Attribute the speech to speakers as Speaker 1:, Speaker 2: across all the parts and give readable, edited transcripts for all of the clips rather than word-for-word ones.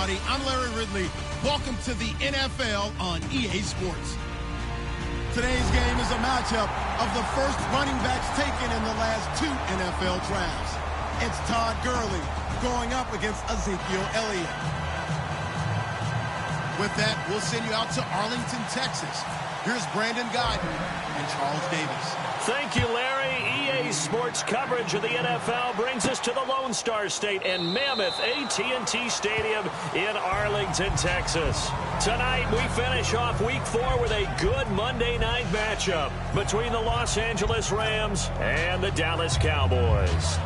Speaker 1: everybody. I'm Larry Ridley. Welcome to the NFL on EA Sports. Today's game is a matchup of the first running backs taken in the last 2 NFL drafts. It's Todd Gurley going up against Ezekiel Elliott. With that, we'll send you out to Arlington, Texas. Here's Brandon Guyton and Charles Davis.
Speaker 2: Thank you, Larry. EA Sports coverage of the NFL brings us to the Lone Star State and Mammoth AT&T Stadium in Arlington, Texas. Tonight, we finish off Week 4 with a good Monday night matchup between the Los Angeles Rams and the Dallas Cowboys.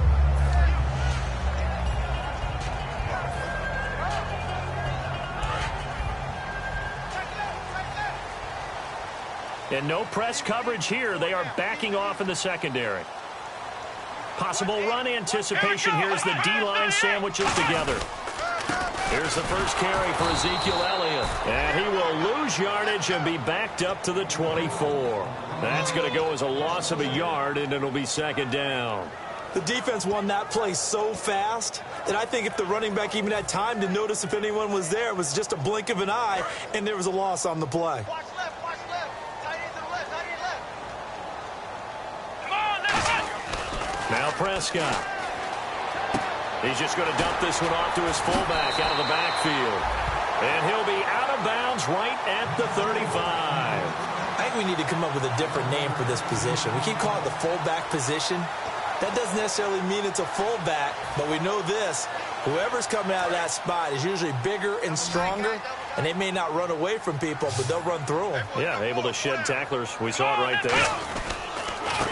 Speaker 2: And no press coverage here. They are backing off in the secondary. Possible run anticipation here as the D-line sandwiches together. Here's the first carry for Ezekiel Elliott. And he will lose yardage and be backed up to the 24. That's going to go as a loss of a yard, and it'll be second down.
Speaker 3: The defense won that play so fast that I think if the running back even had time to notice if anyone was there, it was just a blink of an eye, and there was a loss on the play.
Speaker 2: Now Prescott. He's just going to dump this one off to his fullback out of the backfield. And he'll be out of bounds right at the 35.
Speaker 3: I think we need to come up with a different name for this position. We keep calling it the fullback position. That doesn't necessarily mean it's a fullback, but we know this. Whoever's coming out of that spot is usually bigger and stronger, and they may not run away from people, but they'll run through them.
Speaker 2: Yeah, able to shed tacklers. We saw it right there.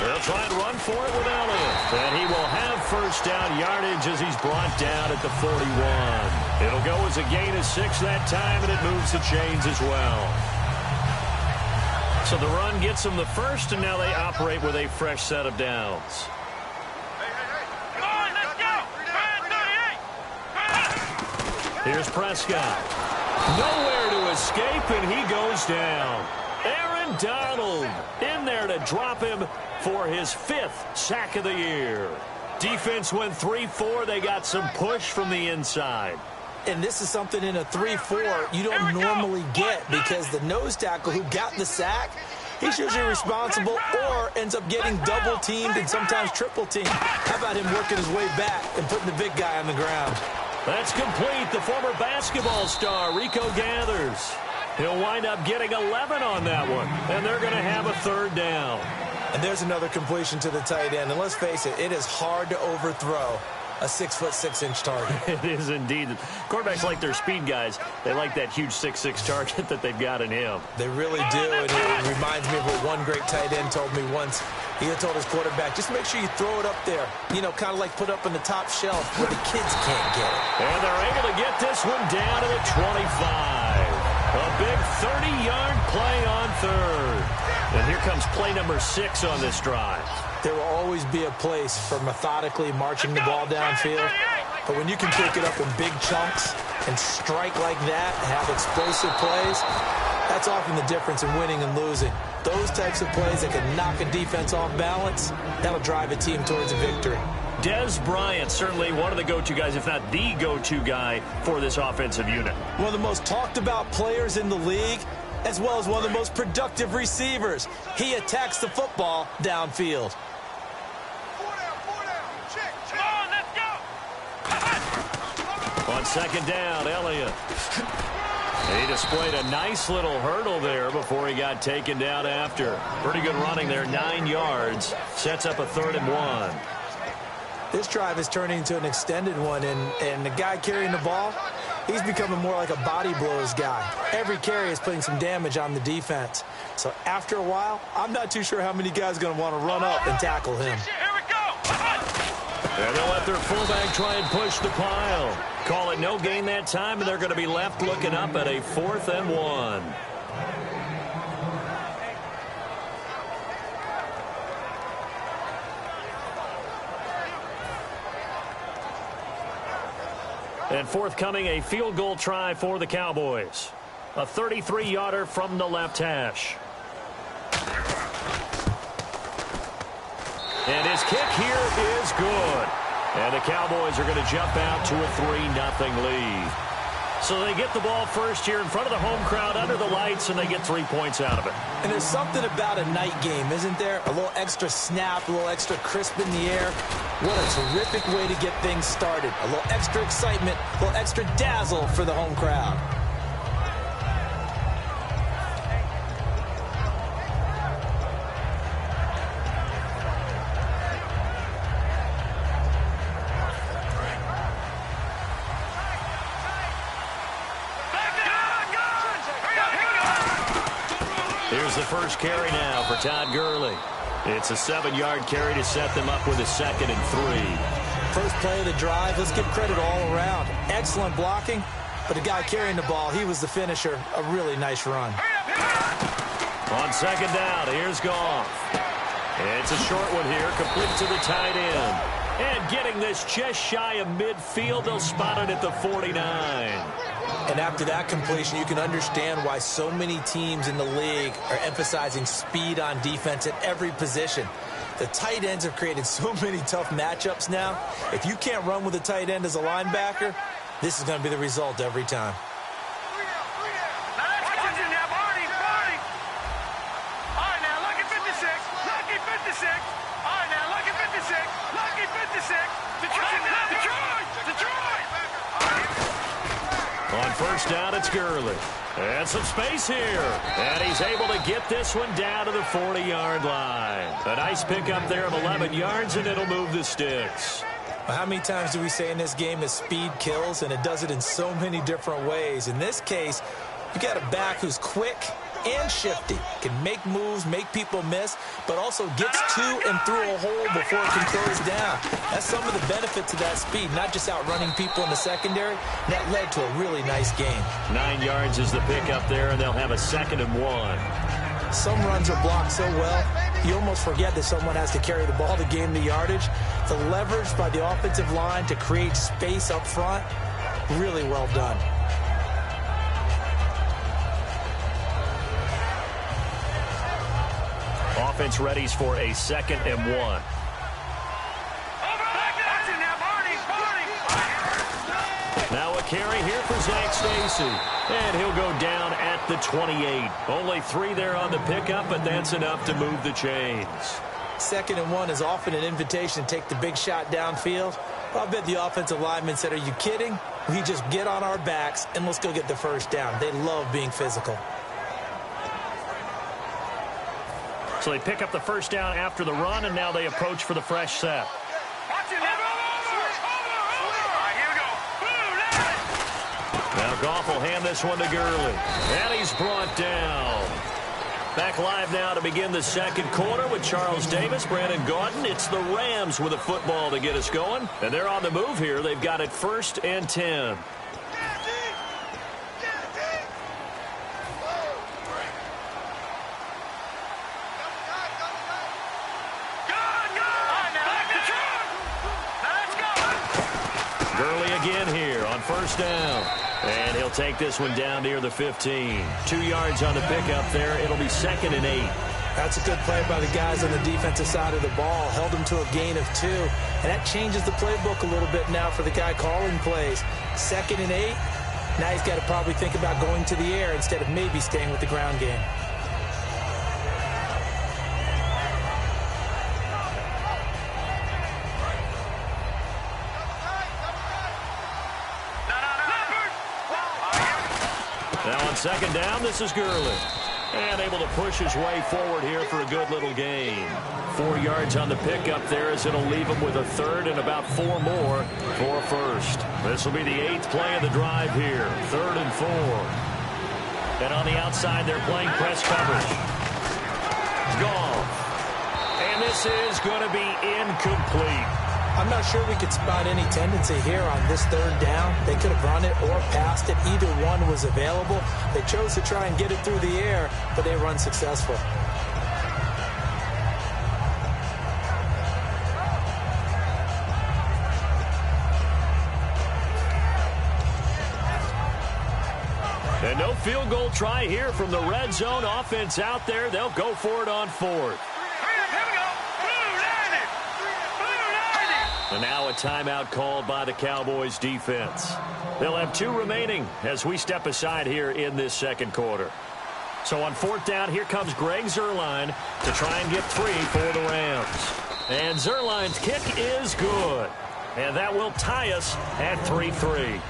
Speaker 2: They'll try and run for it with Elliott. And he will have first down yardage as he's brought down at the 41. It'll go as a gain of 6 that time, and it moves the chains as well. So the run gets them the first, and now they operate with a fresh set of downs.
Speaker 4: Come on, let's go!
Speaker 2: Here's Prescott. Nowhere to escape, and he goes down. Aaron Donald in there to drop him for his 5th sack of the year. Defense went 3-4. They got some push from the inside.
Speaker 3: And this is something in a 3-4 you don't normally get because the nose tackle who got the sack, he's usually responsible or ends up getting double-teamed and sometimes triple-teamed. How about him working his way back and putting the big guy on the ground?
Speaker 2: That's complete. The former basketball star, Rico Gathers. He'll wind up getting 11 on that one, and they're going to have a third down.
Speaker 3: And there's another completion to the tight end. And let's face it, it is hard to overthrow a 6'6" target.
Speaker 2: It is indeed. Quarterbacks like their speed guys. They like that huge 6'6" target that they've got in him.
Speaker 3: They really do, and it reminds me of what one great tight end told me once. He had told his quarterback, just make sure you throw it up there. You know, kind of like put up on the top shelf where the kids can't get it.
Speaker 2: And they're able to get this one down to the 25. A big 30-yard play on third. And here comes play number 6 on this drive.
Speaker 3: There will always be a place for methodically marching the ball downfield. But when you can pick it up in big chunks and strike like that, have explosive plays, that's often the difference in winning and losing. Those types of plays that can knock a defense off balance, that'll drive a team towards a victory.
Speaker 2: Dez Bryant, certainly one of the go-to guys, if not the go-to guy for this offensive unit.
Speaker 3: One of the most talked about players in the league, as well as one of the most productive receivers. He attacks the football downfield.
Speaker 2: On second down, Elliott. He displayed a nice little hurdle there before he got taken down after. Pretty good running there, 9 yards. Sets up a 3rd and 1.
Speaker 3: This drive is turning into an extended one, and the guy carrying the ball, he's becoming more like a body blows guy. Every carry is putting some damage on the defense. So after a while, I'm not too sure how many guys are going to want to run up and tackle him.
Speaker 2: And they'll let their fullback try and push the pile. Call it no gain that time, and they're going to be left looking up at a 4th and 1. And forthcoming, a field goal try for the Cowboys. A 33-yarder from the left hash. And his kick here is good. And the Cowboys are going to jump out to a 3-0 lead. So they get the ball first here in front of the home crowd under the lights, and they get 3 points out of it.
Speaker 3: And there's something about a night game, isn't there? A little extra snap, a little extra crisp in the air. What a terrific way to get things started. A little extra excitement, a little extra dazzle for the home crowd.
Speaker 2: Here's the first carry now for Todd Gurley. It's a 7-yard carry to set them up with a 2nd and 3.
Speaker 3: First play of the drive, let's give credit all around. Excellent blocking, but the guy carrying the ball, he was the finisher. A really nice run.
Speaker 2: On 2nd down, here's Goff. It's a short one here, complete to the tight end. And getting this just shy of midfield, they'll spot it at the 49.
Speaker 3: And after that completion, you can understand why so many teams in the league are emphasizing speed on defense at every position. The tight ends have created so many tough matchups now. If you can't run with a tight end as a linebacker, this is going to be the result every time.
Speaker 2: On first down, it's Gurley. And some space here. And he's able to get this one down to the 40-yard line. A nice pickup there of 11 yards, and it'll move the sticks.
Speaker 3: How many times do we say in this game that speed kills, and it does it in so many different ways? In this case, you got a back who's quick and shifty, can make moves, make people miss, but also gets to and through a hole before it can close down. That's some of the benefits of that speed, not just outrunning people in the secondary. That led to a really nice game.
Speaker 2: 9 yards is the pickup there, and they'll have a 2nd and 1.
Speaker 3: Some runs are blocked so well, you almost forget that someone has to carry the ball to gain the yardage. The leverage by the offensive line to create space up front, really well done.
Speaker 2: Offense readies for a 2nd and 1. Now a carry here for Zach Stacy. And he'll go down at the 28. Only 3 there on the pickup, but that's enough to move the chains.
Speaker 3: 2nd and 1 is often an invitation to take the big shot downfield. Well, I bet the offensive linemen said, are you kidding? We just get on our backs and let's go get the first down. They love being physical.
Speaker 2: So they pick up the first down after the run, and now they approach for the fresh set. Now Goff will hand this one to Gurley. And he's brought down. Back live now to begin the 2nd quarter with Charles Davis, Brandon Gaudin. It's the Rams with a football to get us going. And they're on the move here. They've got it 1st and 10. Gurley again here on first down. And he'll take this one down near the 15. 2 yards on the pickup there. It'll be 2nd and 8.
Speaker 3: That's a good play by the guys on the defensive side of the ball. Held him to a gain of 2. And that changes the playbook a little bit now for the guy calling plays. 2nd and 8. Now he's got to probably think about going to the air instead of maybe staying with the ground game.
Speaker 2: Now on 2nd down, this is Gurley. And able to push his way forward here for a good little gain. 4 yards on the pickup there as it'll leave him with a 3rd and about 4 more for a 1st. This will be the 8th play of the drive here. 3rd and 4. And on the outside, they're playing press coverage. Goff. And this is going to be incomplete.
Speaker 3: I'm not sure we could spot any tendency here on this 3rd down. They could have run it or passed it. Either one was available. They chose to try and get it through the air, but they run successful.
Speaker 2: And no field goal try here from the red zone offense out there. They'll go for it on 4th. And now a timeout called by the Cowboys defense. They'll have 2 remaining as we step aside here in this second quarter. So on 4th down, here comes Greg Zuerlein to try and get 3 for the Rams. And Zuerlein's kick is good. And that will tie us at 3-3.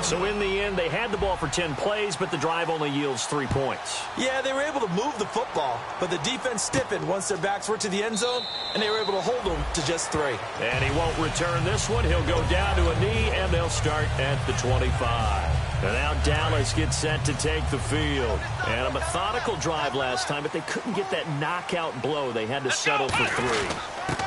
Speaker 2: So in the end, they had the ball for 10 plays, but the drive only yields 3 points.
Speaker 3: Yeah, they were able to move the football, but the defense stiffened once their backs were to the end zone, and they were able to hold them to just 3.
Speaker 2: And he won't return this one. He'll go down to a knee, and they'll start at the 25. And now Dallas gets set to take the field. And a methodical drive last time, but they couldn't get that knockout blow. They had to settle for 3.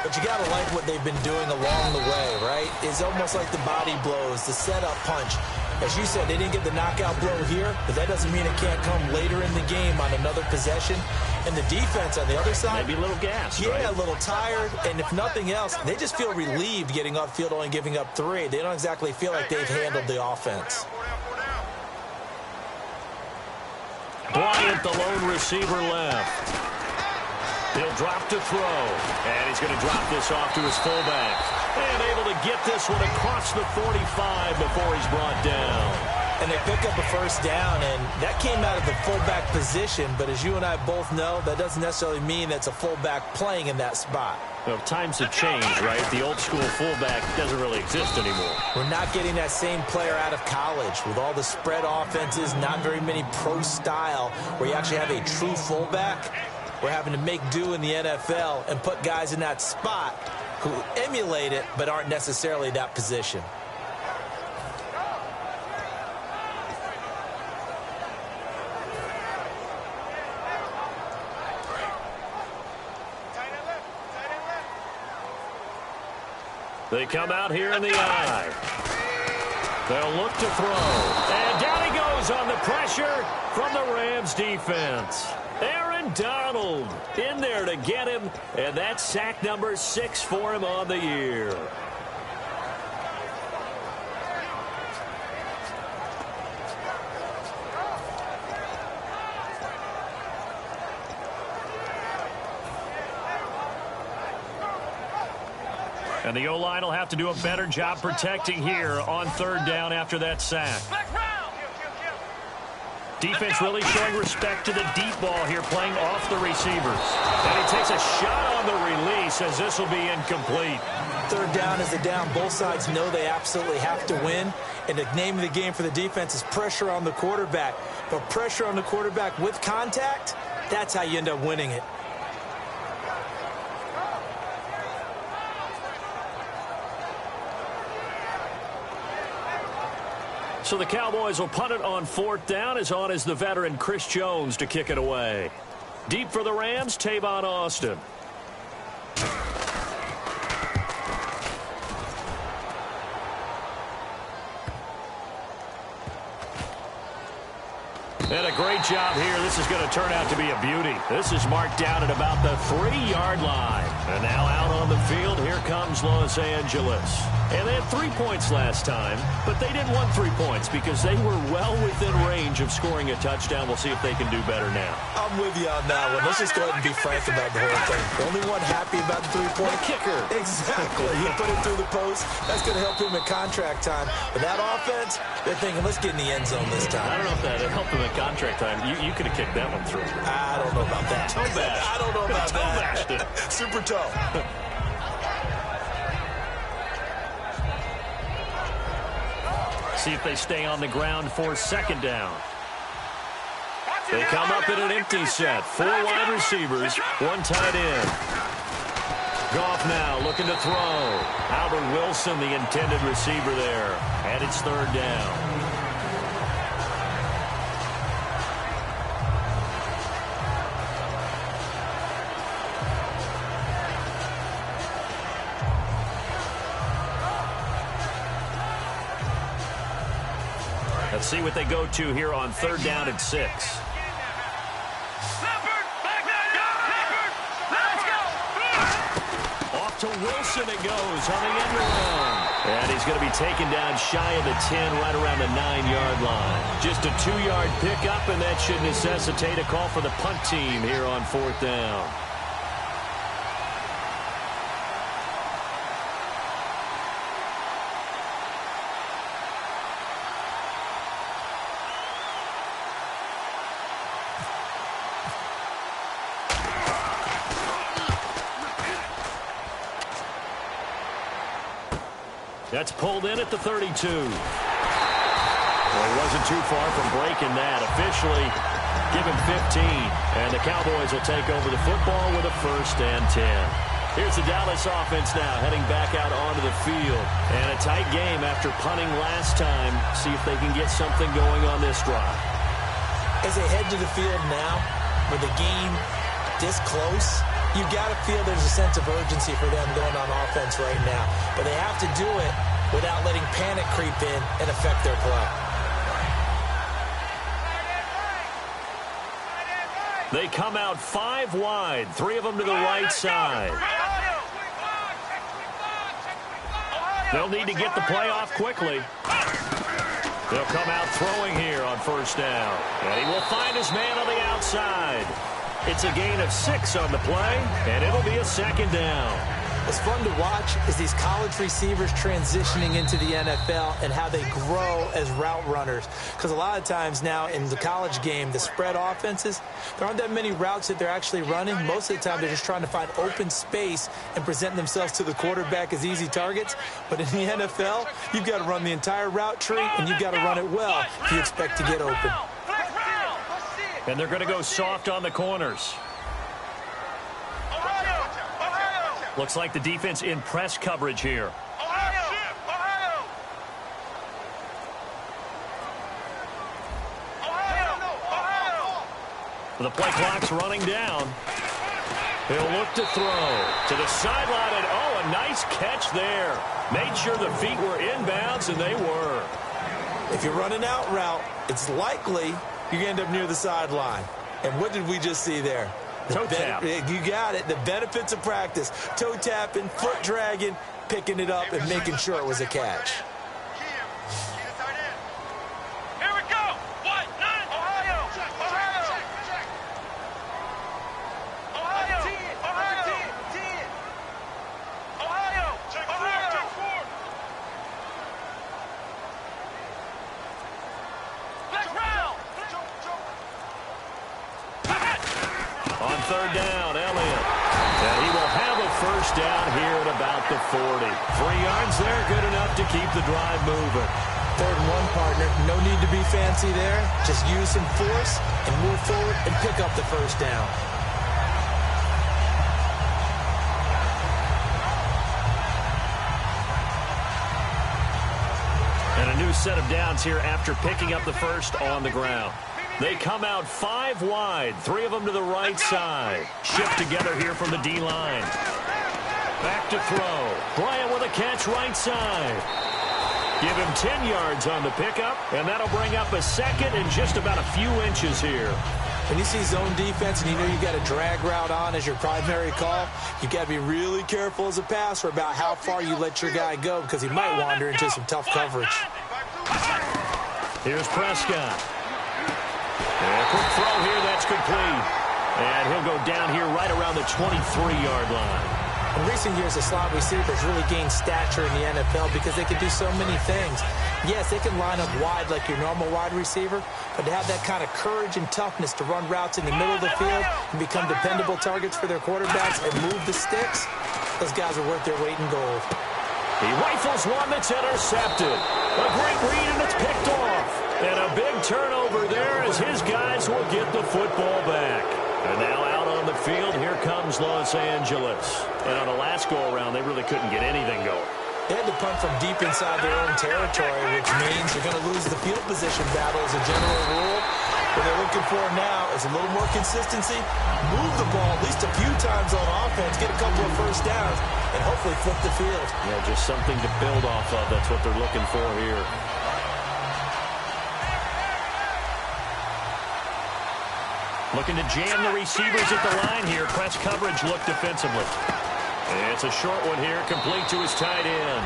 Speaker 3: But you got to like what they've been doing along the way, right? It's almost like the body blows, the setup punch. As you said, they didn't get the knockout blow here, but that doesn't mean it can't come later in the game on another possession. And the defense on the other side,
Speaker 2: maybe a little gassed,
Speaker 3: yeah,
Speaker 2: right?
Speaker 3: A little tired. And if nothing else, they just feel relieved getting upfield, only giving up 3. They don't exactly feel like they've handled the offense.
Speaker 2: Bryant, the lone receiver, left. He'll drop to throw. And he's going to drop this off to his fullback. And able to get this one across the 45 before he's brought down.
Speaker 3: And they pick up a first down, and that came out of the fullback position. But as you and I both know, that doesn't necessarily mean that's a fullback playing in that spot.
Speaker 2: Well, times have changed, right? The old school fullback doesn't really exist anymore.
Speaker 3: We're not getting that same player out of college with all the spread offenses, not very many pro style where you actually have a true fullback. We're having to make do in the NFL and put guys in that spot who emulate it but aren't necessarily that position.
Speaker 2: They come out here in the eye. They'll look to throw. And down he goes on the pressure from the Rams defense. Aaron Donald in there to get him. And that's sack number 6 for him on the year. And the O-line will have to do a better job protecting here on 3rd down after that sack. Defense really showing respect to the deep ball here, playing off the receivers. And he takes a shot on the release as this will be incomplete.
Speaker 3: 3rd down is the down. Both sides know they absolutely have to win. And the name of the game for the defense is pressure on the quarterback. But pressure on the quarterback with contact, that's how you end up winning it.
Speaker 2: So the Cowboys will punt it on 4th down. As on is the veteran Chris Jones to kick it away. Deep for the Rams, Tavon Austin. And a great job here. This is going to turn out to be a beauty. This is marked down at about the 3-yard line. And now out on the field, here comes Los Angeles. And they had 3 points last time, but they didn't want 3 points because they were well within range of scoring a touchdown. We'll see if they can do better now.
Speaker 3: I'm with you on that one. Let's just go ahead and be frank about the whole thing. The only one happy about the 3-point
Speaker 2: kicker.
Speaker 3: Exactly. He put it through the post. That's going to help him in contract time. But that offense, they're thinking, let's get in the end zone this time.
Speaker 2: I don't know if that helped him in contract time. You could have kicked that one through.
Speaker 3: I don't know about that.
Speaker 2: Toe bash.
Speaker 3: I don't know about
Speaker 2: toe bashed it.
Speaker 3: Super toe.
Speaker 2: See if they stay on the ground for 2nd down. They come up in an empty set. 4 wide receivers, 1 tight end. Goff now looking to throw. Albert Wilson, the intended receiver there. And it's 3rd down. Let's see what they go to here on 3rd down and 6. Off to Wilson it goes on the end around. And he's going to be taken down shy of the 10, right around the 9-yard line. Just a 2-yard pickup, and that should necessitate a call for the punt team here on 4th down. That's pulled in at the 32. Well, he wasn't too far from breaking that. Officially, give him 15. And the Cowboys will take over the football with a 1st and 10. Here's the Dallas offense now, heading back out onto the field. And a tight game after punting last time. See if they can get something going on this drive.
Speaker 3: As they head to the field now, with the game this close, you've got to feel there's a sense of urgency for them going on offense right now. But they have to do it without letting panic creep in and affect their play.
Speaker 2: They come out 5 wide, 3 of them to the right side. They'll need to get the play off quickly. They'll come out throwing here on 1st down. And he will find his man on the outside. It's a gain of 6 on the play, and it'll be a 2nd down.
Speaker 3: What's fun to watch is these college receivers transitioning into the NFL and how they grow as route runners. Because a lot of times now in the college game, the spread offenses, there aren't that many routes that they're actually running. Most of the time, they're just trying to find open space and present themselves to the quarterback as easy targets. But in the NFL, you've got to run the entire route tree, and you've got to run it well if you expect to get open.
Speaker 2: And they're going to go soft on the corners. Looks like the defense in press coverage here. The play clock's running down. He'll look to throw to the sideline, and oh, a nice catch there. Made sure the feet were inbounds, and they were.
Speaker 3: If you're running out route, it's likely you're going to end up near the sideline. And what did we just see there?
Speaker 2: Toe tap.
Speaker 3: You got it. The benefits of practice. Toe tapping, foot dragging, picking it up, and making sure it was a catch.
Speaker 4: Here we go. What? Ohio. Let's round.
Speaker 2: On 3rd down, Elliott. And he will have a 1st down here at about the 40. 3 yards there, good enough to keep the drive moving.
Speaker 3: 3rd and 1, partner. No need to be fancy there. Just use some force and move forward and pick up the 1st down.
Speaker 2: And a new set of downs here after picking up the 1st on the ground. They come out 5 wide, 3 of them to the right side. Shift together here from the D-line. Back to throw. Bryant with a catch right side. Give him 10 yards on the pickup, and that'll bring up a 2nd and just about a few inches here.
Speaker 3: When you see zone defense and you know you've got a drag route on as your primary call, you've got to be really careful as a passer about how far you let your guy go because he might wander into some tough coverage.
Speaker 2: Here's Prescott. And a quick throw here, that's complete. And he'll go down here right around the 23-yard line.
Speaker 3: In recent years, the slot receivers really gained stature in the NFL because they can do so many things. Yes, they can line up wide like your normal wide receiver, but to have that kind of courage and toughness to run routes in the middle of the field and become dependable targets for their quarterbacks and move the sticks, those guys are worth their weight in gold.
Speaker 2: He rifles one that's intercepted. A great read, and it's picked off. And a big turnover there as his guys will get the football back. And now out on the field, here comes Los Angeles. And on the last go-around, they really couldn't get anything going.
Speaker 3: They had to punt from deep inside their own territory, which means you're going to lose the field position battle as a general rule. What they're looking for now is a little more consistency, move the ball at least a few times on offense, get a couple of 1st downs, and hopefully flip the field.
Speaker 2: Yeah, just something to build off of. That's what they're looking for here. Looking to jam the receivers at the line here. Press coverage look defensively. And it's a short one here, complete to his tight end.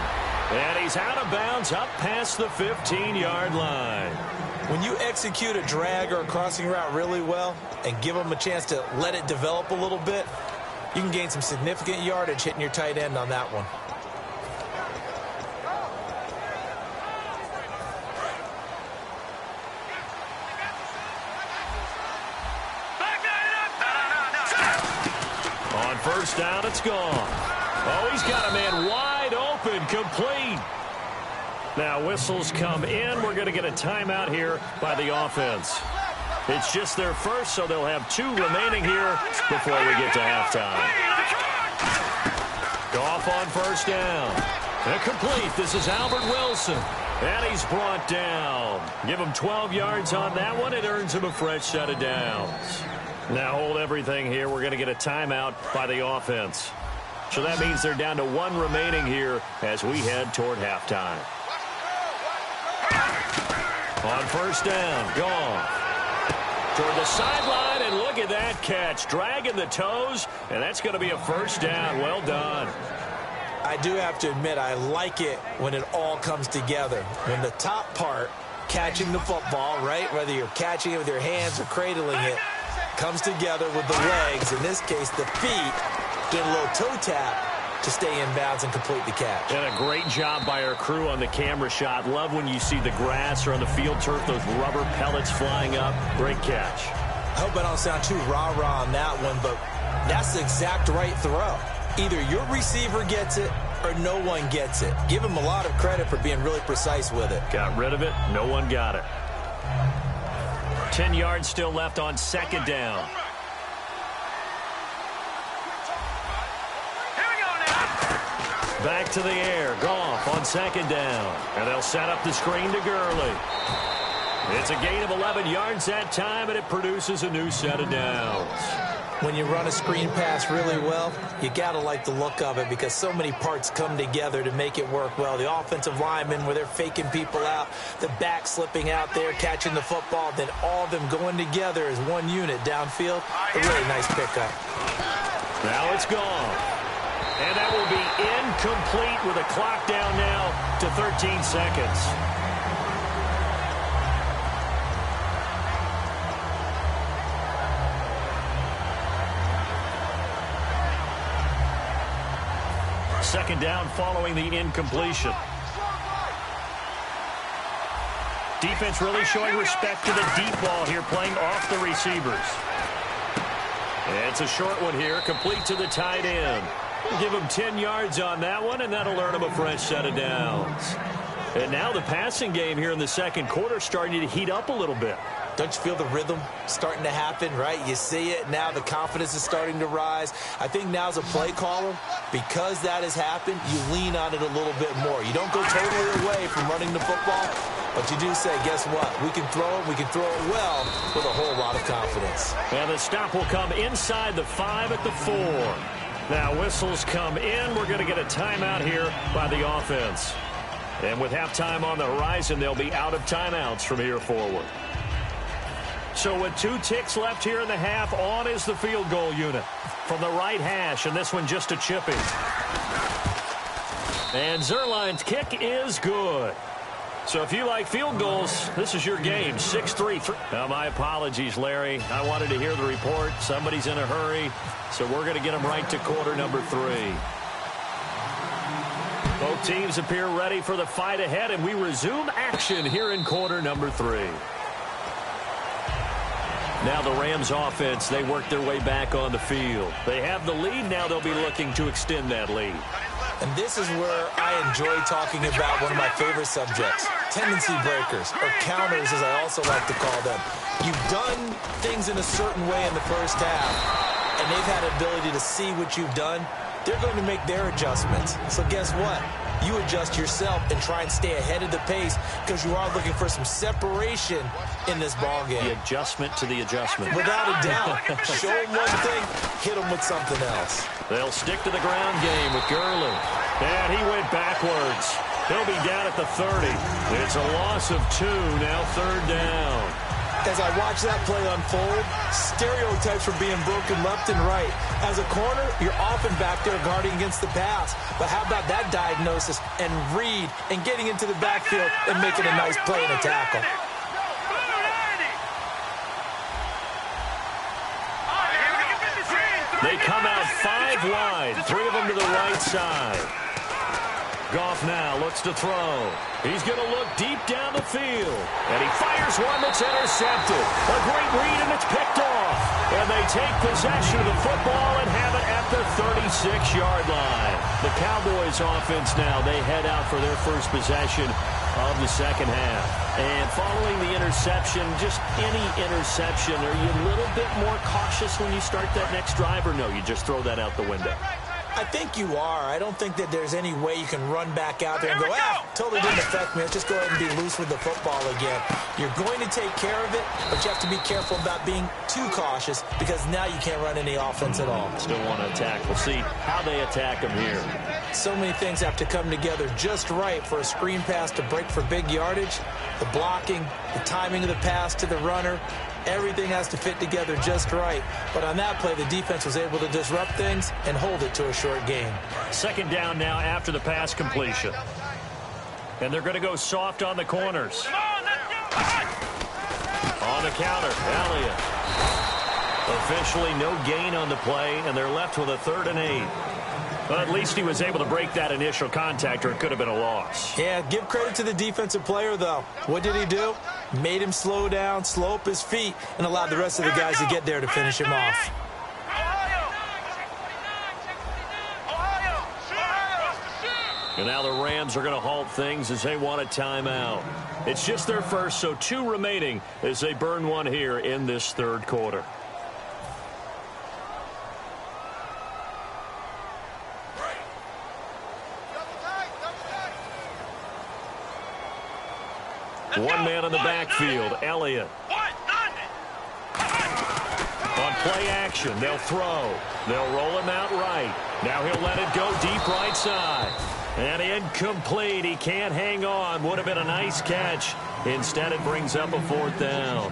Speaker 2: And he's out of bounds up past the 15-yard line.
Speaker 3: When you execute a drag or a crossing route really well and give them a chance to let it develop a little bit, you can gain some significant yardage hitting your tight end on that one.
Speaker 2: On 1st down, it's gone. Oh, he's got a man wide open, complete. Now whistles come in. We're going to get a timeout here by the offense. It's just their first, so they'll have 2 remaining here before we get to halftime. Goff on first down. Complete. This is Albert Wilson. And he's brought down. Give him 12 yards on that one. It earns him a fresh set of downs. Now hold everything here. We're going to get a timeout by the offense. So that means they're down to 1 remaining here as we head toward halftime. On first down, Goff. Toward the sideline, and look at that catch. Dragging the toes, and that's going to be a first down. Well done.
Speaker 3: I do have to admit, I like it when it all comes together. When the top part, catching the football, right, whether you're catching it with your hands or cradling it, comes together with the legs, in this case the feet, doing a little toe tap to stay in bounds and complete the catch.
Speaker 2: And a great job by our crew on the camera shot. Love when you see the grass or on the field turf, those rubber pellets flying up. Great catch.
Speaker 3: I hope I don't sound too rah-rah on that one, but that's the exact right throw. Either your receiver gets it or no one gets it. Give him a lot of credit for being really precise with it.
Speaker 2: Got rid of it. No one got it. 10 yards still left on second down. Back to the air. Goff on second down. And they'll set up the screen to Gurley. It's a gain of 11 yards that time, and it produces a new set of downs.
Speaker 3: When you run a screen pass really well, you got to like the look of it because so many parts come together to make it work well. The offensive linemen, where they're faking people out, the back slipping out there, catching the football, then all of them going together as one unit downfield. A really nice pickup.
Speaker 2: Now it's gone. And that will be incomplete with a clock down now to 13 seconds. Second down following the incompletion. Defense really showing respect to the deep ball here, playing off the receivers. And it's a short one here, complete to the tight end. We'll give him 10 yards on that one, and that'll earn him a fresh set of downs. And now the passing game here in the second quarter starting to heat up a little bit.
Speaker 3: Don't you feel the rhythm starting to happen, right? You see it now. The confidence is starting to rise. I think now as a play caller, because that has happened, you lean on it a little bit more. You don't go totally away from running the football, but you do say, guess what? We can throw it. We can throw it well with a whole lot of confidence.
Speaker 2: And the stop will come inside the 5 at the 4. Now whistles come in. We're going to get a timeout here by the offense. And with halftime on the horizon, they'll be out of timeouts from here forward. So with 2 ticks left here in the half, on is the field goal unit from the right hash, and this one just a chipping. And Zerline's kick is good. So if you like field goals, this is your game, 6-3. Now, my apologies, Larry. I wanted to hear the report. Somebody's in a hurry, so we're going to get them right to quarter number 3. Both teams appear ready for the fight ahead, and we resume action here in quarter number 3. Now the Rams offense, they work their way back on the field. They have the lead. Now they'll be looking to extend that lead.
Speaker 3: And this is where I enjoy talking about one of my favorite subjects, tendency breakers, or counters as I also like to call them. You've done things in a certain way in the first half, and they've had an ability to see what you've done. They're going to make their adjustments. So guess what? You adjust yourself and try and stay ahead of the pace because you are looking for some separation in this ball game.
Speaker 2: The adjustment to the adjustment.
Speaker 3: Without a doubt. Show them one thing, hit them with something else.
Speaker 2: They'll stick to the ground game with Gurley. And he went backwards. He'll be down at the 30. It's a loss of 2, now third down.
Speaker 3: As I watch that play unfold, stereotypes are being broken left and right. As a corner, you're often back there guarding against the pass. But how about that diagnosis and read and getting into the backfield and making a nice play and a tackle?
Speaker 2: They come out 5 wide, 3 of them to the right side. Goff now looks to throw. He's going to look deep down the field. And he fires one that's intercepted. A great read, and it's picked off. And they take possession of the football and have it at the 36-yard line. The Cowboys offense now, they head out for their first possession of the second half. And following the interception, just any interception, are you a little bit more cautious when you start that next drive, or no, you just throw that out the window?
Speaker 3: I think you are. I don't think that there's any way you can run back out there and go, totally didn't affect me. Let's just go ahead and be loose with the football again. You're going to take care of it, but you have to be careful about being too cautious because now you can't run any offense at all.
Speaker 2: Still want to attack. We'll see how they attack them here.
Speaker 3: So many things have to come together just right for a screen pass to break for big yardage. The blocking, the timing of the pass to the runner, everything has to fit together just right. But on that play, the defense was able to disrupt things and hold it to a short game.
Speaker 2: Second down now after the pass completion. And they're going to go soft on the corners. On the counter, Elliott. Officially no gain on the play, and they're left with a 3rd and 8. Well, at least he was able to break that initial contact, or it could have been a loss.
Speaker 3: Yeah, give credit to the defensive player, though. What did he do? Made him slow down, slow up his feet, and allowed the rest of the guys to get there to finish him off.
Speaker 2: And now the Rams are going to halt things as they want a timeout. It's just their first, so 2 remaining as they burn one here in this 3rd quarter. One man in the backfield, Elliott. On play action, they'll throw. They'll roll him out right. Now he'll let it go deep right side. And incomplete. He can't hang on. Would have been a nice catch. Instead, it brings up a 4th down.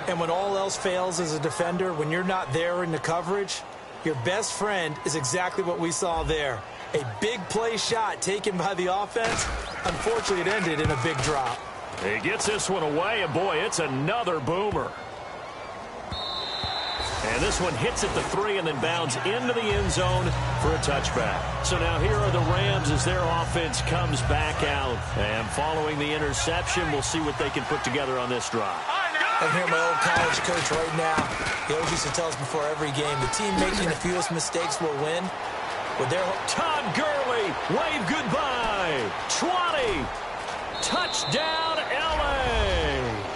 Speaker 3: And when all else fails as a defender, when you're not there in the coverage, your best friend is exactly what we saw there. A big play shot taken by the offense. Unfortunately, it ended in a big drop.
Speaker 2: He gets this one away, and boy, it's another boomer. And this one hits at the 3 and then bounds into the end zone for a touchback. So now here are the Rams as their offense comes back out. And following the interception, we'll see what they can put together on this drive.
Speaker 3: I hear my old college coach right now. He always used to tell us before every game, the team making the fewest mistakes will win. With their
Speaker 2: Todd Gurley, wave goodbye. 20. Touchdown, L.A.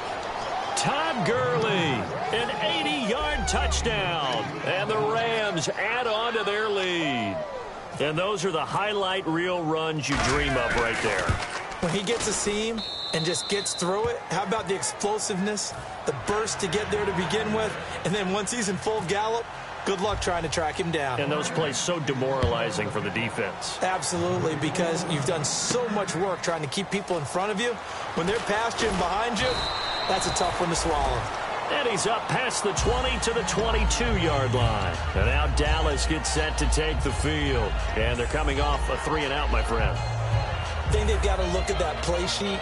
Speaker 2: Todd Gurley, an 80-yard touchdown. And the Rams add on to their lead. And those are the highlight reel runs you dream of right there.
Speaker 3: When he gets a seam and just gets through it, how about the explosiveness, the burst to get there to begin with, and then once he's in full gallop, good luck trying to track him down.
Speaker 2: And those plays so demoralizing for the defense.
Speaker 3: Absolutely, because you've done so much work trying to keep people in front of you. When they're past you and behind you, that's a tough one to swallow.
Speaker 2: And he's up past the 20 to the 22-yard line. And now Dallas gets set to take the field. And they're coming off a 3-and-out, my friend.
Speaker 3: I think they've got to look at that play sheet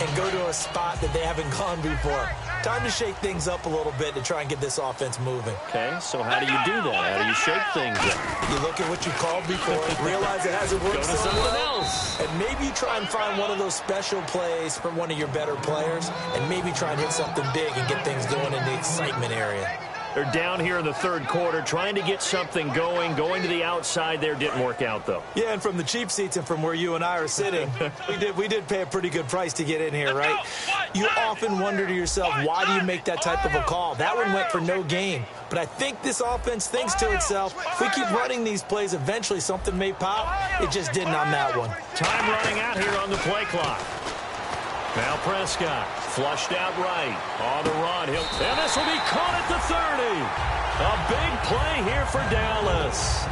Speaker 3: and go to a spot that they haven't gone before. Time to shake things up a little bit to try and get this offense moving.
Speaker 2: Okay, so how do you do that? How do you shake things up?
Speaker 3: You look at what you called before, realize it hasn't worked
Speaker 2: so well,
Speaker 3: and maybe you try and find one of those special plays from one of your better players, and maybe try and hit something big and get things going in the excitement area.
Speaker 2: They're down here in the 3rd quarter, trying to get something going to the outside there. Didn't work out, though.
Speaker 3: Yeah, and from the cheap seats and from where you and I are sitting, we did pay a pretty good price to get in here, right? You often wonder to yourself, why do you make that type of a call? That one went for no gain. But I think this offense thinks to itself, if we keep running these plays, eventually something may pop. It just didn't on that one.
Speaker 2: Time running out here on the play clock. Now Prescott, flushed out right. On the run, and this will be caught at the 30. A big play here for Dallas.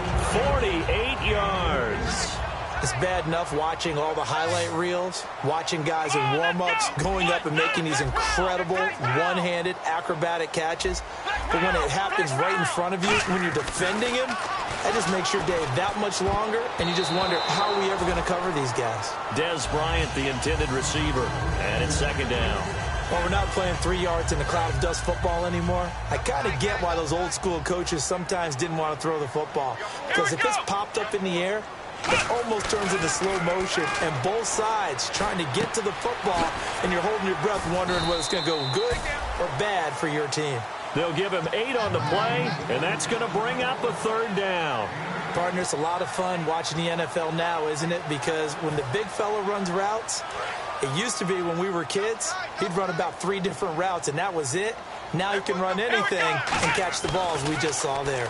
Speaker 2: 48 yards.
Speaker 3: It's bad enough watching all the highlight reels, watching guys in warm-ups going up and making these incredible one-handed acrobatic catches. But when it happens right in front of you, when you're defending him, that just makes your day that much longer, and you just wonder, how are we ever going to cover these guys?
Speaker 2: Des Bryant, the intended receiver, and it's 2nd down.
Speaker 3: Well, we're not playing 3 yards in the cloud of dust football anymore. I kind of get why those old-school coaches sometimes didn't want to throw the football. Because if it's popped up in the air, it almost turns into slow motion, and both sides trying to get to the football, and you're holding your breath wondering whether it's going to go good or bad for your team.
Speaker 2: They'll give him 8 on the play, and that's going to bring up a 3rd down.
Speaker 3: Partner, it's a lot of fun watching the NFL now, isn't it? Because when the big fella runs routes, it used to be when we were kids, he'd run about 3 different routes, and that was it. Now he can run anything and catch the balls we just saw there.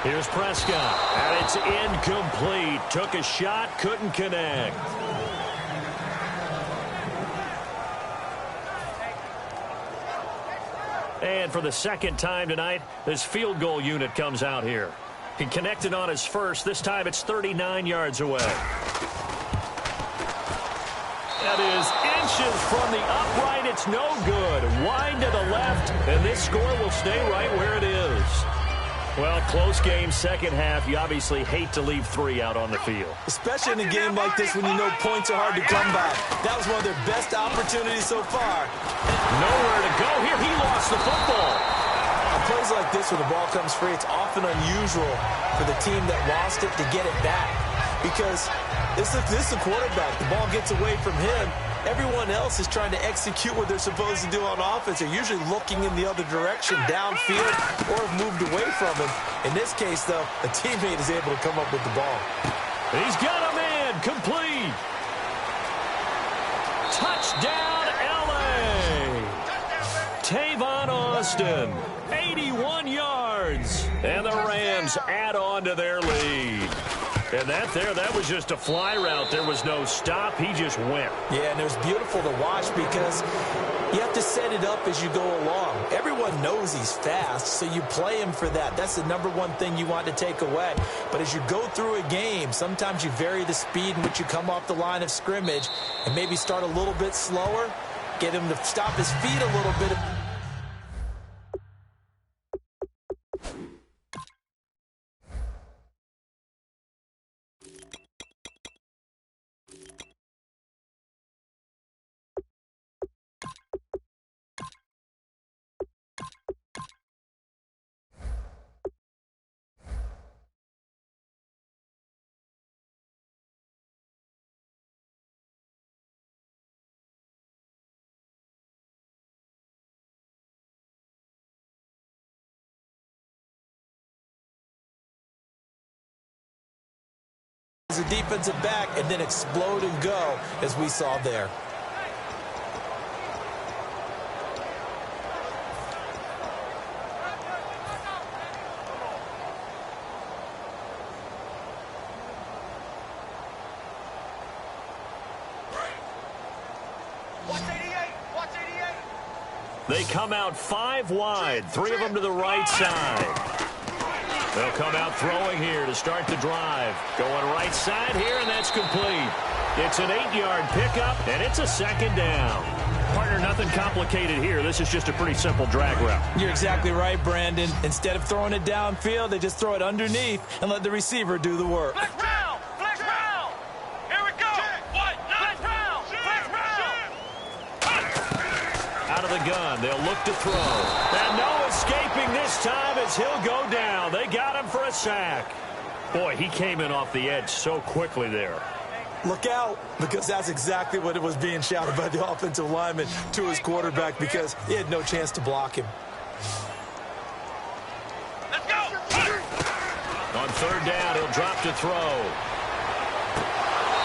Speaker 2: Here's Prescott, and it's incomplete. Took a shot, couldn't connect. And for the 2nd time tonight, this field goal unit comes out here. He connected on his first. This time it's 39 yards away. That is inches from the upright. It's no good. Wide to the left, and this score will stay right where it is. Well, close game, second half. You obviously hate to leave 3 out on the field.
Speaker 3: Especially in a game like this when you know points are hard to come by. That was one of their best opportunities so far.
Speaker 2: Nowhere to go here. He lost the football.
Speaker 3: On plays like this, when the ball comes free, it's often unusual for the team that lost it to get it back. Because this is the quarterback. The ball gets away from him. Everyone else is trying to execute what they're supposed to do on offense. They're usually looking in the other direction, downfield, or have moved away from him. In this case, though, a teammate is able to come up with the ball.
Speaker 2: He's got a man. Complete. Touchdown, L.A. Tavon Austin, 81 yards. And the Rams add on to their lead. And that was just a fly route. There was no stop. He just went.
Speaker 3: Yeah, and it was beautiful to watch because you have to set it up as you go along. Everyone knows he's fast, so you play him for that. That's the #1 thing you want to take away. But as you go through a game, sometimes you vary the speed in which you come off the line of scrimmage and maybe start a little bit slower, get him to stop his feet a little bit. As a defensive back and then explode and go as we saw there.
Speaker 2: They come out 5 wide, 3 of them to the right side. They'll come out throwing here to start the drive. Going right side here, and that's complete. It's an 8-yard pickup, and it's a 2nd down. Partner, nothing complicated here. This is just a pretty simple drag route.
Speaker 3: You're exactly right, Brandon. Instead of throwing it downfield, they just throw it underneath and let the receiver do the work.
Speaker 4: Flex round! Flex round! Here we go! What? Flex round! Flex round!
Speaker 2: Out of the gun, they'll look to throw. And no escaping this time as he'll go down. They got him for a sack. Boy, he came in off the edge so quickly there.
Speaker 3: Look out, because that's exactly what it was being shouted by the offensive lineman to his quarterback because he had no chance to block him.
Speaker 4: Let's go!
Speaker 2: On 3rd down, he'll drop to throw.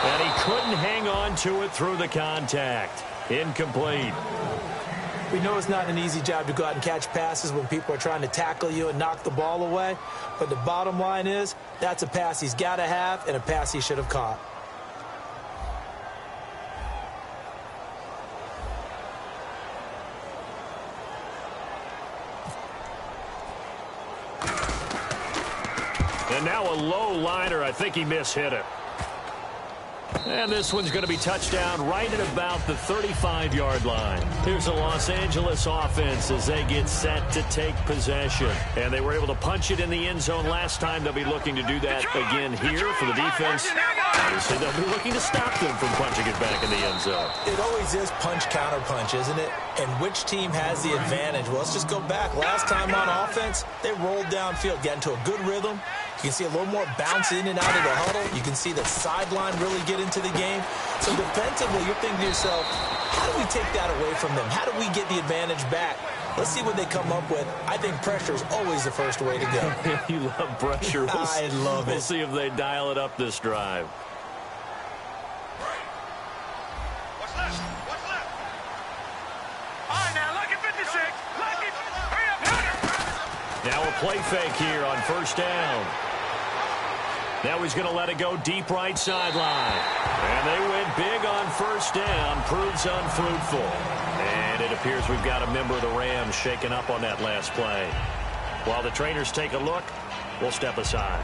Speaker 2: And he couldn't hang on to it through the contact. Incomplete.
Speaker 3: We know it's not an easy job to go out and catch passes when people are trying to tackle you and knock the ball away. But the bottom line is, that's a pass he's got to have and a pass he should have caught.
Speaker 2: And now a low liner. I think he mishit it. And this one's going to be touchdown right at about the 35-yard line. Here's the Los Angeles offense as they get set to take possession. And they were able to punch it in the end zone last time. They'll be looking to do that again here for the defense. Obviously, they'll be looking to stop them from punching it back in the end zone.
Speaker 3: It always is punch-counter-punch, isn't it? And which team has the advantage? Well, let's just go back. Last time on offense, they rolled downfield, got into a good rhythm, You can see a little more bounce in and out of the huddle. You can see the sideline really get into the game. So defensively, you're thinking to yourself, how do we take that away from them? How do we get the advantage back? Let's see what they come up with. I think pressure is always the first way to go.
Speaker 2: You love pressure.
Speaker 3: I love it.
Speaker 2: We'll see if they dial it up this drive.
Speaker 4: What's left? What's left? All right, now, look at 56. Look it. Hurry up, hurry up.
Speaker 2: Now a play fake here on first down. Now he's going to let it go deep right sideline. And they went big on first down. Proves unfruitful. And it appears we've got a member of the Rams shaken up on that last play. While the trainers take a look, we'll step aside.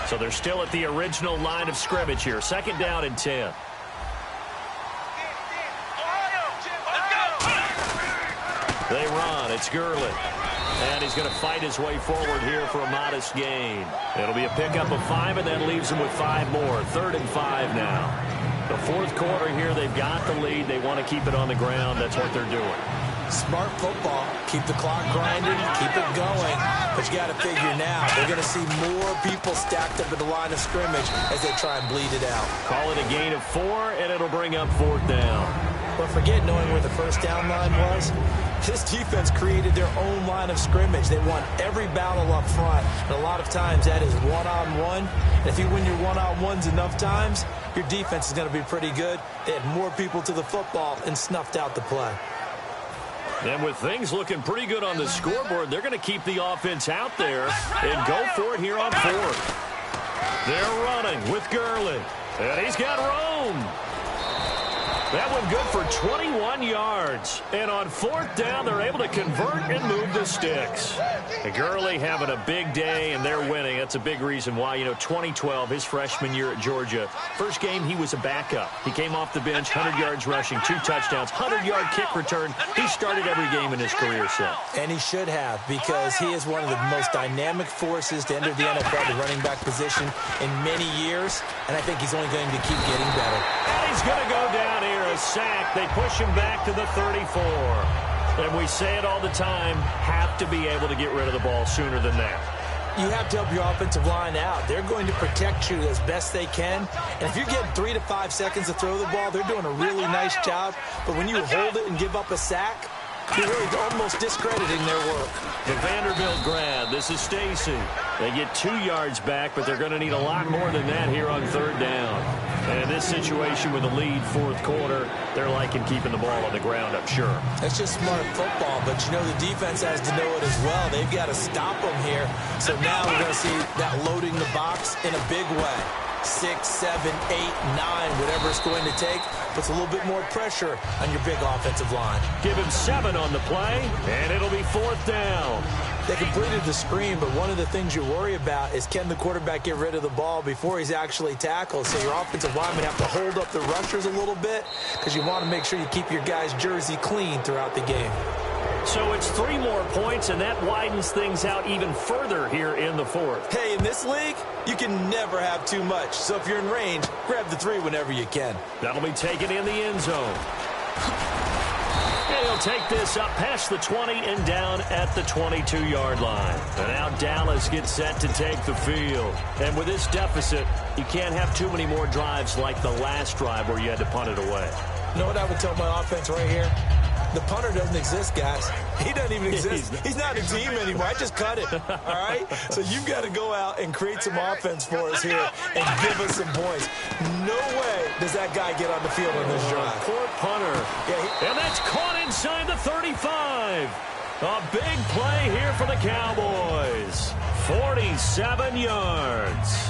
Speaker 2: So they're still at the original line of scrimmage here. Second down and 10. They run. It's Gurley. And he's going to fight his way forward here for a modest gain. It'll be a pickup of 5, and that leaves him with 5 more. 3rd and 5 now. The fourth quarter here, they've got the lead. They want to keep it on the ground. That's what they're doing.
Speaker 3: Smart football. Keep the clock grinding. Keep it going. But you got to figure now, they're going to see more people stacked up at the line of scrimmage as they try and bleed it out.
Speaker 2: Call it a gain of 4, and it'll bring up 4th down.
Speaker 3: But forget knowing where the first down line was. This defense created their own line of scrimmage. They won every battle up front. And a lot of times that is one-on-one. And if you win your one-on-ones enough times, your defense is going to be pretty good. They had more people to the football and snuffed out the play.
Speaker 2: And with things looking pretty good on the scoreboard, they're going to keep the offense out there and go for it here on 4th. They're running with Gurley. And he's got Rome. That one good for 21 yards. And on 4th down, they're able to convert and move the sticks. And Gurley having a big day, and they're winning. That's a big reason why. 2012, his freshman year at Georgia, first game he was a backup. He came off the bench, 100 yards rushing, 2 touchdowns, 100-yard kick return. He started every game in his career set.
Speaker 3: And he should have, because he is one of the most dynamic forces to enter the NFL, the running back position, in many years. And I think he's only going to keep getting better.
Speaker 2: And he's going to go down here. A sack. They push him back to the 34. And we say it all the time, have to be able to get rid of the ball sooner than that.
Speaker 3: You have to help your offensive line out. They're going to protect you as best they can. And if you're getting 3 to 5 seconds to throw the ball, they're doing a really nice job. But when you hold it and give up a sack, you're really almost discrediting their work.
Speaker 2: The Vanderbilt grad, this is Stacy. They get 2 yards back, but they're going to need a lot more than that here on 3rd down. And in this situation with a lead 4th quarter, they're liking keeping the ball on the ground, I'm sure.
Speaker 3: That's just smart football, but the defense has to know it as well. They've got to stop them here. So now we're going to see that loading the box in a big way. 6, 7, 8, 9, whatever it's going to take, puts a little bit more pressure on your big offensive line.
Speaker 2: Give him 7 on the play, and it'll be 4th down.
Speaker 3: They completed the screen, but one of the things you worry about is can the quarterback get rid of the ball before he's actually tackled? So your offensive linemen have to hold up the rushers a little bit because you want to make sure you keep your guys' jersey clean throughout the game.
Speaker 2: So it's 3 more points, and that widens things out even further here in the 4th.
Speaker 3: Hey, in this league, you can never have too much. So if you're in range, grab the 3 whenever you can.
Speaker 2: That'll be taken in the end zone. And he'll take this up past the 20 and down at the 22-yard line. And now Dallas gets set to take the field. And with this deficit, you can't have too many more drives like the last drive where you had to punt it away.
Speaker 3: You know what I would tell my offense right here? The punter doesn't exist, guys. He doesn't even exist. He's not a team anymore. I just cut it, all right? So you've got to go out and create some offense for us here and give us some points. No way does that guy get on the field on this drive.
Speaker 2: Poor punter. And that's caught inside the 35. A big play here for the Cowboys. 47 yards.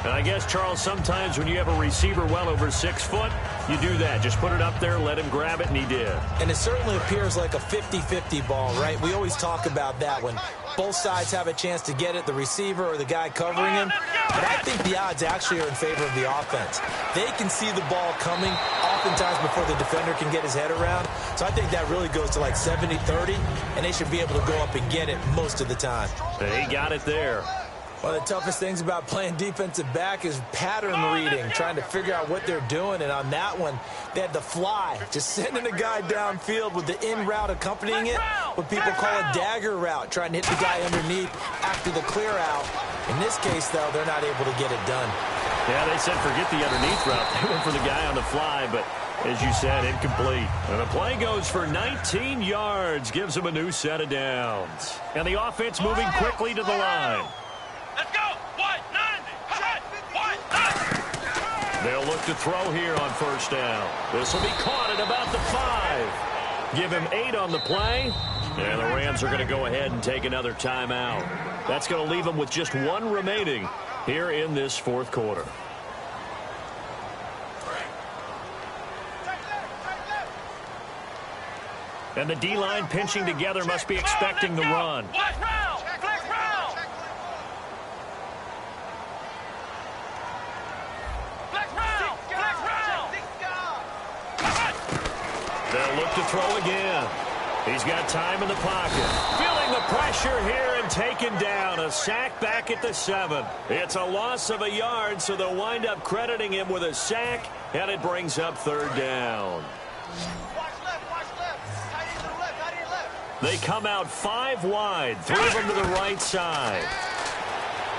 Speaker 2: And I guess, Charles, sometimes when you have a receiver well over 6 foot, you do that. Just put it up there, let him grab it, and he did.
Speaker 3: And it certainly appears like a 50-50 ball, right? We always talk about that when both sides have a chance to get it, the receiver or the guy covering him. But I think the odds actually are in favor of the offense. They can see the ball coming oftentimes before the defender can get his head around. So I think that really goes to like 70-30, and they should be able to go up and get it most of the time.
Speaker 2: He got it there.
Speaker 3: One of the toughest things about playing defensive back is pattern reading, trying to figure out what they're doing. And on that one, they had the fly, just sending a guy downfield with the in route accompanying it, what people call a dagger route, trying to hit the guy underneath after the clear out. In this case, though, they're not able to get it done.
Speaker 2: Yeah, they said forget the underneath route. They went for the guy on the fly, but as you said, incomplete. And the play goes for 19 yards, gives them a new set of downs. And the offense moving quickly to the line.
Speaker 4: Let's go! White, 90! White, 90!
Speaker 2: They'll look to throw here on first down. This will be caught at about the 5. Give him 8 on the play. And the Rams are going to go ahead and take another timeout. That's going to leave them with just 1 remaining here in this fourth quarter. And the D-line pinching together must be expecting the run.
Speaker 4: Flex round! Flex round! Flex round! Flex round!
Speaker 2: They'll look to throw again. He's got time in the pocket. Feeling the pressure here and taken down. A sack back at the 7. It's a loss of a yard, so they'll wind up crediting him with a sack, and it brings up third down. They come out 5 wide, 3 of them to the right side.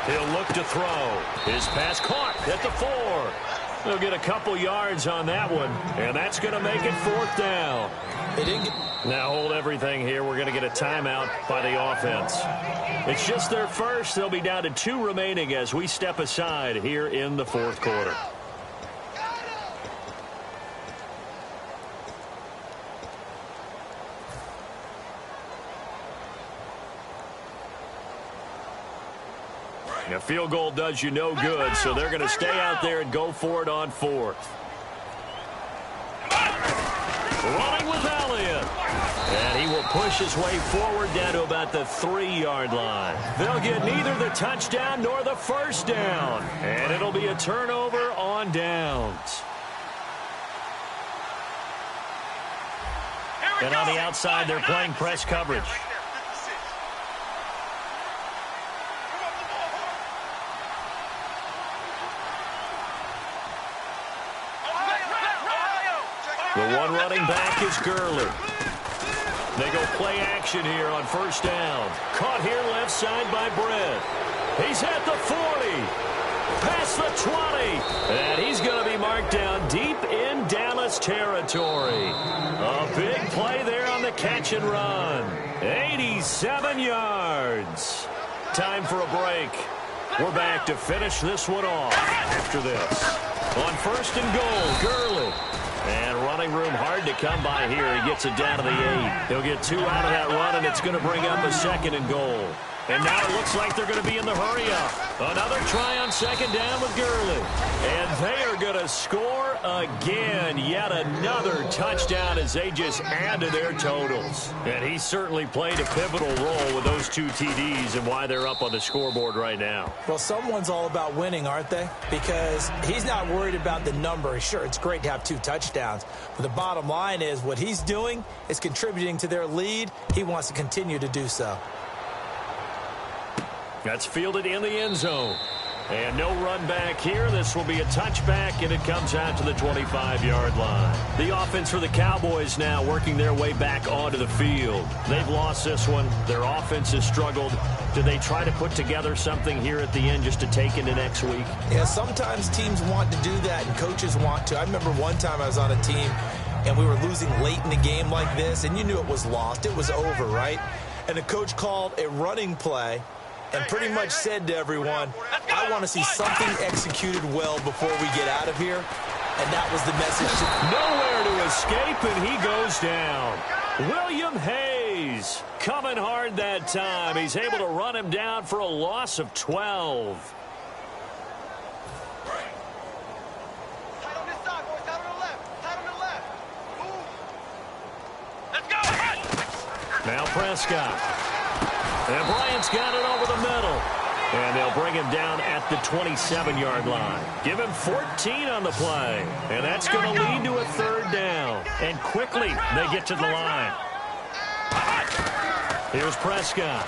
Speaker 2: He'll look to throw. His pass caught at the 4. They'll get a couple yards on that one, and that's going to make it fourth down. Now hold everything here. We're going to get a timeout by the offense. It's just their first. They'll be down to 2 remaining as we step aside here in the fourth quarter. A field goal does you no good, so they're going to stay out there and go for it on 4th. Running with Elliott. And he will push his way forward down to about the 3-yard line. They'll get neither the touchdown nor the first down. And it'll be a turnover on downs. And on the outside, they're playing press coverage. The one running back is Gurley. They go play action here on first down. Caught here left side by Brett. He's at the 40. Past the 20. And he's going to be marked down deep in Dallas territory. A big play there on the catch and run. 87 yards. Time for a break. We're back to finish this one off after this. On first and goal, Gurley. And running room hard to come by here. He gets it down to the 8. He'll get 2 out of that run, and it's going to bring up a second and goal. And now it looks like they're going to be in the hurry-up. Another try on second down with Gurley. And they are going to score again. Yet another touchdown as they just add to their totals. And he certainly played a pivotal role with those 2 TDs and why they're up on the scoreboard right now.
Speaker 3: Well, someone's all about winning, aren't they? Because he's not worried about the number. Sure, it's great to have 2 touchdowns. But the bottom line is what he's doing is contributing to their lead. He wants to continue to do so.
Speaker 2: That's fielded in the end zone. And no run back here. This will be a touchback, and it comes out to the 25-yard line. The offense for the Cowboys now working their way back onto the field. They've lost this one. Their offense has struggled. Do they try to put together something here at the end just to take into next week?
Speaker 3: Yeah, sometimes teams want to do that, and coaches want to. I remember one time I was on a team, and we were losing late in the game like this, and you knew it was lost. It was over, right? And the coach called a running play and pretty much said to everyone, I want to see something executed well before we get out of here. And that was the message.
Speaker 2: Nowhere to escape, and he goes down. William Hayes coming hard that time. He's able to run him down for a loss of 12.
Speaker 4: Tight on this side, boys. Tight on the left. Tight on the left. Move. Let's go.
Speaker 2: Now Prescott. And Bryant's got it over the middle. And they'll bring him down at the 27-yard line. Give him 14 on the play. And that's going to lead to a third down. And quickly, they get to the line. Here's Prescott.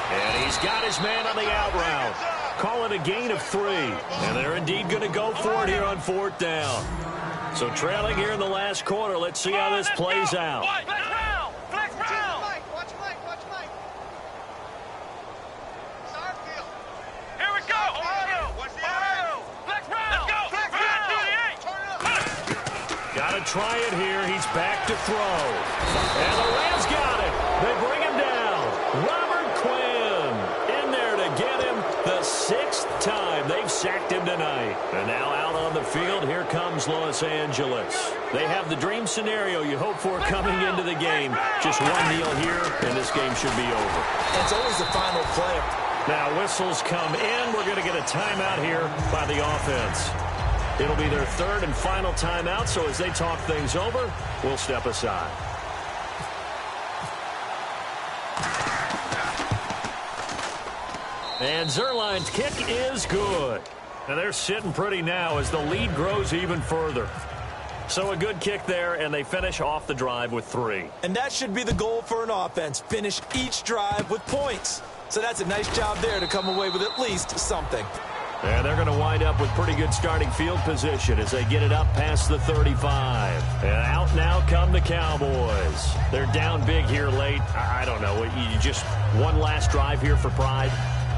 Speaker 2: And he's got his man on the out route. Call it a gain of 3. And they're indeed going to go for it here on 4th down. So trailing here in the last quarter. Let's see how this plays out.
Speaker 4: Flex round.
Speaker 5: Watch Mike. Start field.
Speaker 4: Here we go.
Speaker 5: Watch the eye.
Speaker 4: Flex round. Let's go. Flex round.
Speaker 2: Got to try it here. He's back to throw. And the Rams got it. They bring him down. Robert Quinn in there to get him the 6th time they've sacked him tonight. And now out on the field, here comes Los Angeles. They have the dream scenario you hope for coming into the game. Just one kneel here, and this game should be over.
Speaker 3: It's always the final play.
Speaker 2: Now whistles come in. We're going to get a timeout here by the offense. It'll be their 3rd and final timeout, so as they talk things over, we'll step aside. And Zerline's kick is good. Now they're sitting pretty now as the lead grows even further. So a good kick there, and they finish off the drive with 3.
Speaker 3: And that should be the goal for an offense. Finish each drive with points. So that's a nice job there to come away with at least something.
Speaker 2: And they're going to wind up with pretty good starting field position as they get it up past the 35. And out now come the Cowboys. They're down big here late. I don't know. You just one last drive here for pride?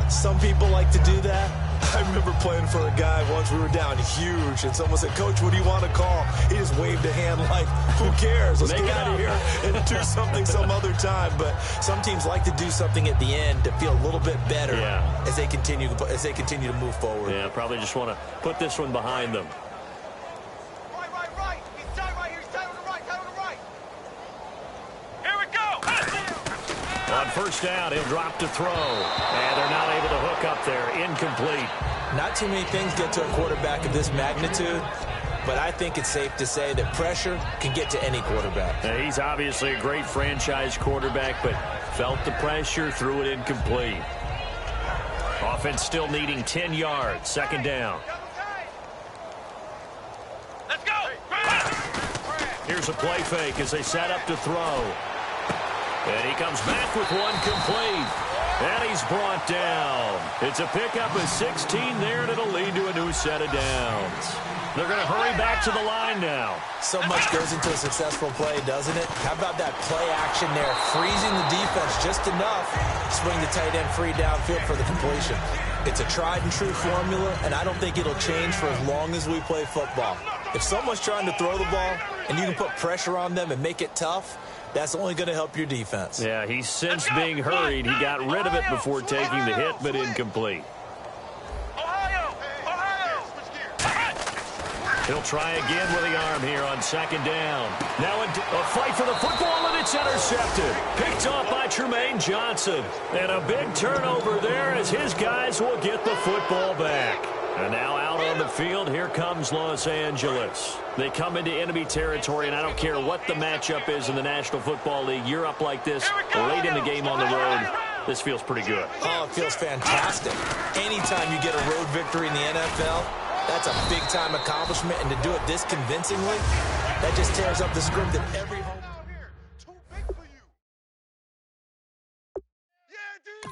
Speaker 3: Some people like to do that. I remember playing for a guy once. We were down huge, and someone said, "Coach, what do you want to call?" He just waved a hand like, "Who cares? Let's get out of here and do something some other time." But some teams like to do something at the end to feel a little bit better as they continue to move forward.
Speaker 2: Yeah, probably just want to put this one behind them.
Speaker 5: Right. He's tight right here. He's tight on the right.
Speaker 4: Here we go.
Speaker 2: On 1st down, he'll drop to throw. And they're not able to hook up there. Incomplete.
Speaker 3: Not too many things get to a quarterback of this magnitude, but I think it's safe to say that pressure can get to any quarterback.
Speaker 2: Now, he's obviously a great franchise quarterback, but felt the pressure, threw it incomplete. Offense still needing 10 yards. 2nd down.
Speaker 4: Let's go.
Speaker 2: Here's a play fake as they set up to throw. And he comes back with one complete. And he's brought down. It's a pickup of 16 there, and it'll lead to a new set of downs. They're going to hurry back to the line now.
Speaker 3: So much goes into a successful play, doesn't it? How about that play action there? Freezing the defense just enough. Swing the tight end free downfield for the completion. It's a tried and true formula, and I don't think it'll change for as long as we play football. If someone's trying to throw the ball and you can put pressure on them and make it tough, that's only going to help your defense.
Speaker 2: Yeah, he's since being hurried. He got rid of it before taking the hit, but incomplete.
Speaker 4: Ohio.
Speaker 2: He'll try again with the arm here on 2nd down. Now a fight for the football, and it's intercepted. Picked off by Tremaine Johnson. And a big turnover there as his guys will get the football back. And now out on the field, here comes Los Angeles. They come into enemy territory, and I don't care what the matchup is in the National Football League. You're up like this late in the game on the road. This feels pretty good.
Speaker 3: Oh, it feels fantastic. Anytime you get a road victory in the NFL, that's a big-time accomplishment, and to do it this convincingly, that just tears up the script that every home...
Speaker 5: Too big for you. Yeah, dude.